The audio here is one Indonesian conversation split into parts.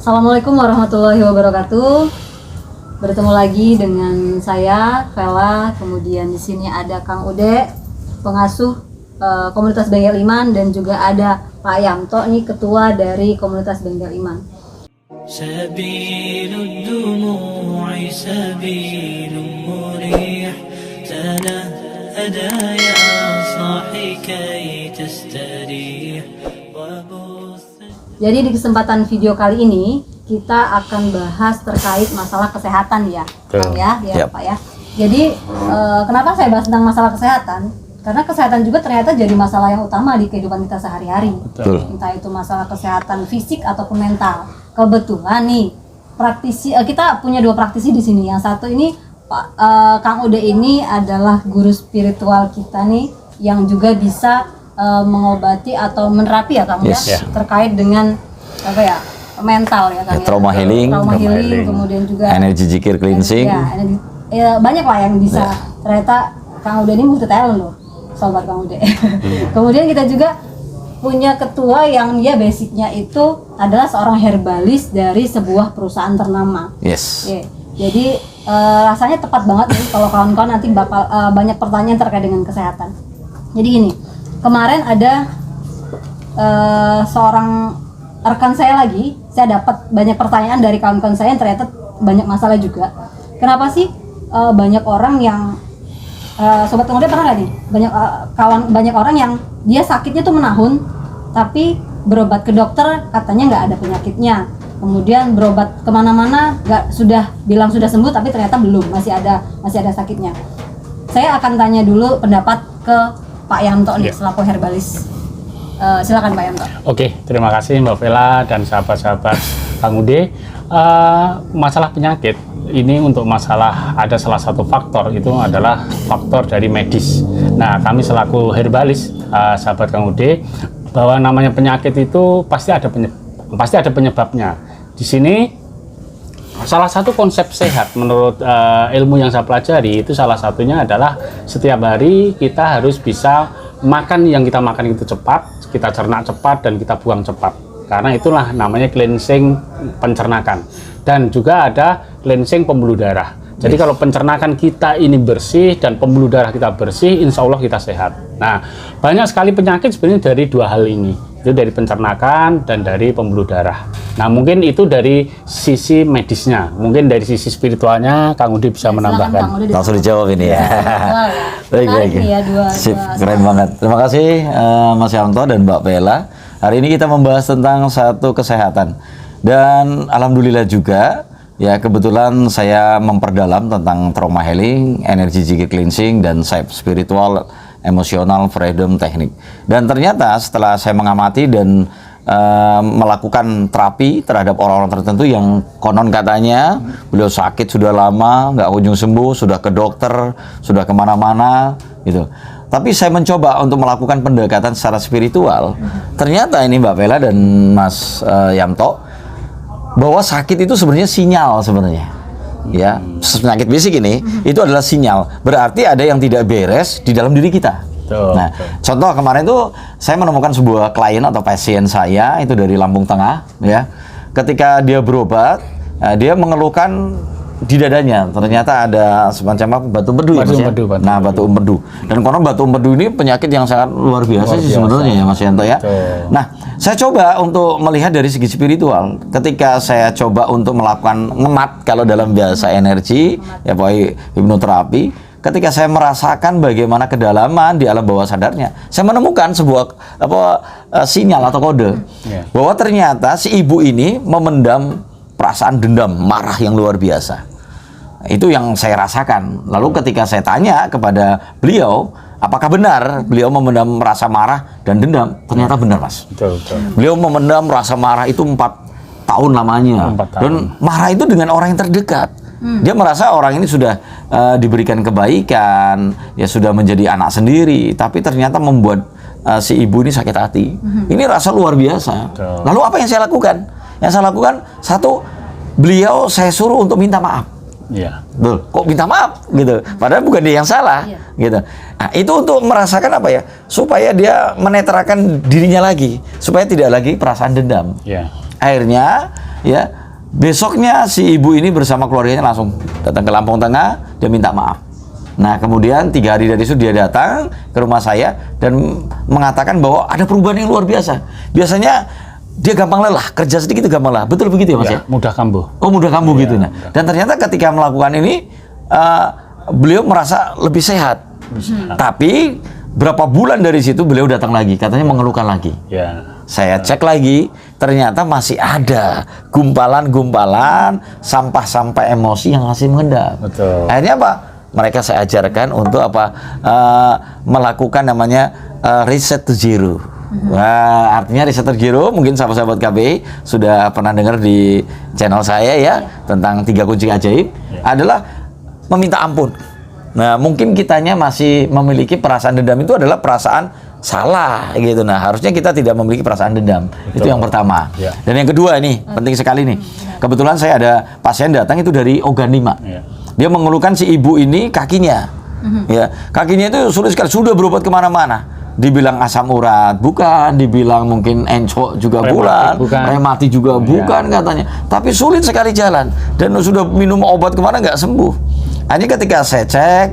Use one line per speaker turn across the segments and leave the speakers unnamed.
Assalamualaikum warahmatullahi wabarakatuh. Bertemu lagi dengan saya, Vela. Kemudian di sini ada Kang Ude, pengasuh komunitas Bengkel Iman, dan juga ada Pak Yamto nih, ketua dari komunitas Bengkel Iman. Sabilud dumu'i sabilun murih tanahada ya sahi kai tastarih. Jadi di kesempatan video kali ini kita akan bahas terkait masalah kesehatan ya, Kang ya, Pak ya. Jadi kenapa saya bahas tentang masalah kesehatan? Karena kesehatan juga ternyata jadi masalah yang utama di kehidupan kita sehari-hari. Entah itu masalah kesehatan fisik ataupun mental. Kebetulan nih praktisi, kita punya dua praktisi di sini. Yang satu ini Kang Ude ini adalah guru spiritual kita nih, yang juga bisa mengobati atau menerapi ya Kang ya, terkait dengan apa ya, mental ya Kang ya,
trauma healing,
kemudian juga
energy zikir cleansing.
Ya, banyak lah yang bisa. Ternyata Kang Ude ini multi talent loh, sobat Kang Ude. Kemudian kita juga punya ketua yang dia basicnya itu adalah seorang herbalis dari sebuah perusahaan ternama. Jadi rasanya tepat banget nih kalau kawan-kawan nanti bakal banyak pertanyaan terkait dengan kesehatan. Jadi gini, kemarin ada seorang rekan saya lagi, saya dapat banyak pertanyaan dari kawan-kawan saya yang ternyata banyak masalah juga. Kenapa sih banyak orang yang sobat kemudian pernah nggak nih banyak orang yang dia sakitnya tuh menahun, tapi berobat ke dokter katanya nggak ada penyakitnya, kemudian berobat kemana-mana sudah bilang sudah sembuh tapi ternyata belum, masih ada sakitnya. Saya akan tanya dulu pendapat ke Pak Yamto nih selaku herbalis. Silakan Pak Yamto.
Oke, terima kasih Mbak Vela dan sahabat-sahabat Kang Ude. Masalah penyakit ini untuk masalah ada salah satu faktor, itu adalah faktor dari medis. Nah, kami selaku herbalis, sahabat Kang Ude, bahwa namanya penyakit itu pasti ada penyebabnya. Di sini salah satu konsep sehat menurut ilmu yang saya pelajari itu salah satunya adalah setiap hari kita harus bisa makan, yang kita makan itu cepat, kita cerna cepat, dan kita buang cepat. Karena itulah namanya cleansing pencernakan. Dan juga ada cleansing pembuluh darah. Jadi kalau pencernakan kita ini bersih dan pembuluh darah kita bersih, insya Allah kita sehat. Nah, banyak sekali penyakit sebenarnya dari dua hal ini. Itu dari pencernakan dan dari pembuluh darah. Nah, mungkin itu dari sisi medisnya. Mungkin dari sisi spiritualnya Kang Ude bisa menambahkan.
Langsung dijawab ini ya. Baik. Sip, keren banget. Terima kasih Mas Yamto dan Mbak Vela. Hari ini kita membahas tentang satu kesehatan. Dan alhamdulillah juga ya, kebetulan saya memperdalam tentang trauma healing, energy zikir cleansing, dan spiritual, emosional, freedom teknik. Dan ternyata setelah saya mengamati dan melakukan terapi terhadap orang-orang tertentu yang konon katanya beliau sakit sudah lama, nggak kunjung sembuh, sudah ke dokter, sudah kemana-mana gitu. Tapi saya mencoba untuk melakukan pendekatan secara spiritual. Ternyata ini Mbak Vela dan Mas Yamto, bahwa sakit itu sebenarnya sinyal sebenarnya. Ya, penyakit fisik ini itu adalah sinyal. Berarti ada yang tidak beres di dalam diri kita. Nah, contoh kemarin itu saya menemukan sebuah klien atau pasien saya itu dari Lampung Tengah, ya. Ketika dia berobat, dia mengeluhkan di dadanya ternyata ada semacam apa, batu empedu ya Mas ya? Nah, batu empedu. Dan konon batu empedu ini penyakit yang sangat luar biasa sih sebenarnya ya Mas Yanto ya. Nah, saya coba untuk melihat dari segi spiritual. Ketika saya coba untuk melakukan ngemat kalau dalam bahasa energi ya, pokoknya hipnoterapi, ketika saya merasakan bagaimana kedalaman di alam bawah sadarnya, saya menemukan sebuah sinyal atau kode bahwa ternyata si ibu ini memendam perasaan dendam, marah yang luar biasa. Itu yang saya rasakan. Lalu ketika saya tanya kepada beliau, apakah benar beliau memendam rasa marah dan dendam? Ternyata benar, Mas.
Betul.
Beliau memendam rasa marah itu 4 tahun lamanya. 4 tahun. Dan marah itu dengan orang yang terdekat. Dia merasa orang ini sudah diberikan kebaikan, ya sudah menjadi anak sendiri, tapi ternyata membuat si ibu ini sakit hati. Ini rasa luar biasa. Lalu apa yang saya lakukan? Yang saya lakukan, satu, beliau saya suruh untuk minta maaf. Kok minta maaf gitu? Padahal bukan dia yang salah, gitu. Nah, itu untuk merasakan apa ya? Supaya dia menetralkan dirinya lagi, supaya tidak lagi perasaan dendam. Akhirnya ya. Besoknya si ibu ini bersama keluarganya langsung datang ke Lampung Tengah, dia minta maaf. Nah, kemudian 3 hari dari itu dia datang ke rumah saya dan mengatakan bahwa ada perubahan yang luar biasa. Biasanya dia gampang lelah, kerja sedikit gampang lelah. Betul begitu ya, Mas ya?
Mudah kambuh.
Oh, mudah kambuh gitu. Nah, dan ternyata ketika melakukan ini beliau merasa lebih sehat. Tapi berapa bulan dari situ beliau datang lagi, katanya mengeluhkan lagi. Saya cek lagi, ternyata masih ada gumpalan-gumpalan sampah-sampah emosi yang masih mengendap.
Betul.
Akhirnya apa? Mereka saya ajarkan untuk apa? Melakukan namanya reset to zero. Nah, artinya reset to zero, mungkin sahabat-sahabat KB sudah pernah dengar di channel saya ya, tentang 3 kunci ajaib, adalah meminta ampun. Nah, mungkin kitanya masih memiliki perasaan dendam, itu adalah perasaan salah gitu. Nah, harusnya kita tidak memiliki perasaan dendam. Betul. Itu yang pertama. Dan yang kedua ini penting sekali nih. Kebetulan saya ada pasien datang itu dari Ogan 5. Dia mengeluhkan si ibu ini kakinya. Ya, kakinya itu sulit sekali, sudah berobat kemana-mana. Dibilang asam urat bukan, dibilang mungkin encok juga bukan, rematik juga bukan katanya. Tapi sulit sekali jalan dan sudah minum obat kemana nggak sembuh. Hanya ketika saya cek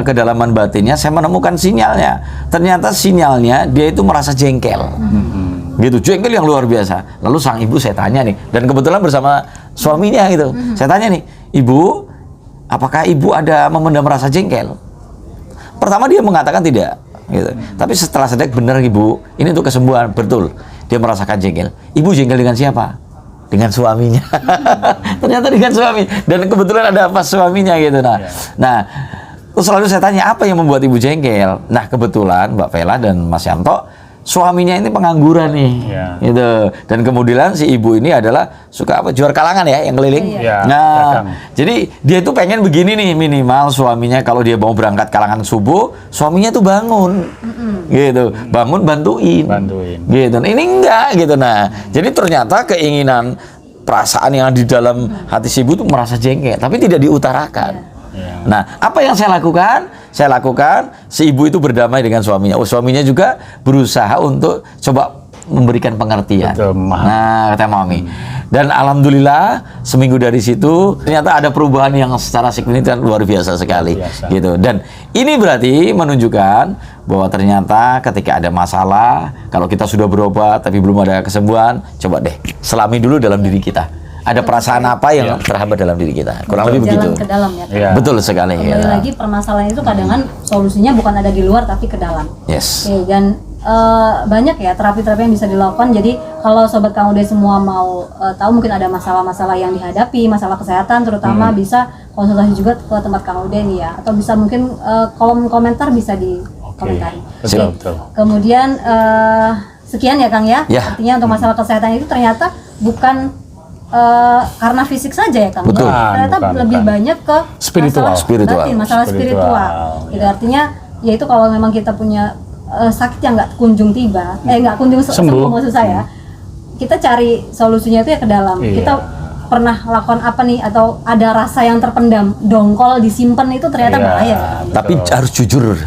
kedalaman batinnya, saya menemukan sinyalnya. Ternyata sinyalnya dia itu merasa jengkel, gitu, jengkel yang luar biasa. Lalu sang ibu saya tanya nih, dan kebetulan bersama suaminya gitu, saya tanya nih, ibu, apakah ibu ada memendam rasa jengkel? Pertama dia mengatakan tidak, gitu. Tapi setelah saya cek, benar ibu, ini untuk kesembuhan, betul. Dia merasakan jengkel. Ibu jengkel dengan siapa? Dengan suaminya. Ternyata dengan suami, dan kebetulan ada pas suaminya gitu. Nah, terus selalu saya tanya, apa yang membuat ibu jengkel? Nah, kebetulan Mbak Vela dan Mas Yanto, suaminya ini pengangguran nih, gitu. Dan kemudian si ibu ini adalah suka jual kalangan ya, yang keliling. Nah, jadi dia itu pengen begini nih, minimal suaminya kalau dia mau berangkat kalangan subuh, suaminya tuh bangun, gitu, bangun bantuin, gitu. Ini enggak, gitu. Nah, jadi ternyata keinginan, perasaan yang di dalam hati si ibu tuh merasa jengkel, tapi tidak diutarakan. Nah, apa yang saya lakukan? Saya lakukan, si ibu itu berdamai dengan suaminya. Oh, suaminya juga berusaha untuk coba memberikan pengertian. Nah, kata mami. Dan alhamdulillah seminggu dari situ ternyata ada perubahan yang secara signifikan luar biasa sekali, gitu. Dan ini berarti menunjukkan bahwa ternyata ketika ada masalah, kalau kita sudah berobat tapi belum ada kesembuhan, coba deh selami dulu dalam diri kita. Ada perasaan apa yang terhambat dalam diri kita? Kurang lebih begitu.
Jalan ke dalam ya.
Betul sekali.
Kembali lagi permasalahan itu kadang solusinya bukan ada di luar tapi ke dalam. Dan banyak ya terapi-terapi yang bisa dilakukan. Jadi kalau sobat Kang Ude semua mau tahu mungkin ada masalah-masalah yang dihadapi, masalah kesehatan terutama, bisa konsultasi juga ke tempat Kang Ude nih ya. Atau bisa mungkin kolom komentar bisa dikomentari. Kemudian sekian ya Kang ya. Artinya untuk masalah kesehatan itu ternyata bukan karena fisik saja ya Kang.
Betul.
Ternyata lebih banyak ke
spiritual.
Masalah spiritual. Gitu, artinya yaitu kalau memang kita punya sakit yang nggak kunjung tiba, nggak kunjung sembuh maksud saya, kita cari solusinya itu ya ke dalam. Kita pernah lakukan apa nih, atau ada rasa yang terpendam, dongkol disimpan, itu ternyata bahaya.
Tapi harus jujur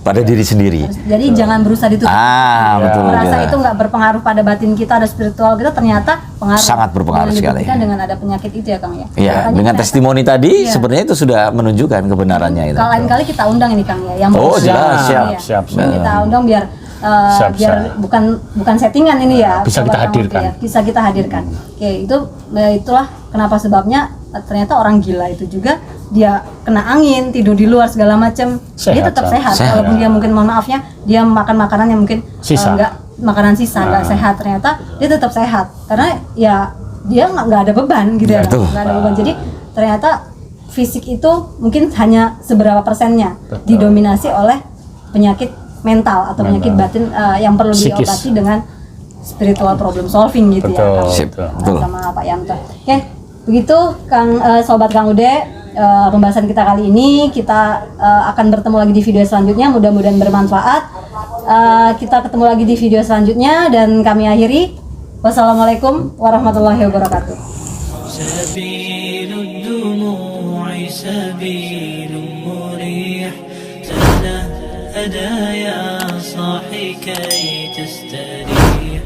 pada diri sendiri.
Jadi jangan berusaha ditutup.
Betul.
Merasa itu nggak berpengaruh pada batin kita, ada spiritual kita, ternyata pengaruh. Sangat berpengaruh sekali. Dengan ada penyakit itu ya Kang ya.
Iya, dengan testimoni tadi sebenarnya itu sudah menunjukkan kebenarannya itu.
Lain kali kita undang ini Kang ya, yang
siap.
Kita undang biar biar bukan settingan ini ya,
bisa kita hadirkan.
Bisa kita hadirkan. Oke, itulah kenapa sebabnya ternyata orang gila itu juga dia kena angin, tidur di luar segala macam, dia tetap sehat. Walaupun dia mungkin, mohon maafnya, dia makan makanan yang mungkin makanan sisa, nggak sehat, ternyata dia tetap sehat karena ya dia nggak ada beban gitu ya, nggak ada beban. Jadi ternyata fisik itu mungkin hanya seberapa persennya didominasi oleh penyakit mental atau penyakit batin yang perlu diobati dengan spiritual problem solving gitu. Sama Pak Yanto. Oke, begitu Kang sobat Kang Ude, pembahasan kita kali ini. Kita akan bertemu lagi di video selanjutnya, mudah-mudahan bermanfaat. Kita ketemu lagi di video selanjutnya dan kami akhiri. Wassalamualaikum warahmatullahi wabarakatuh. هدايا صاحي كي تستريح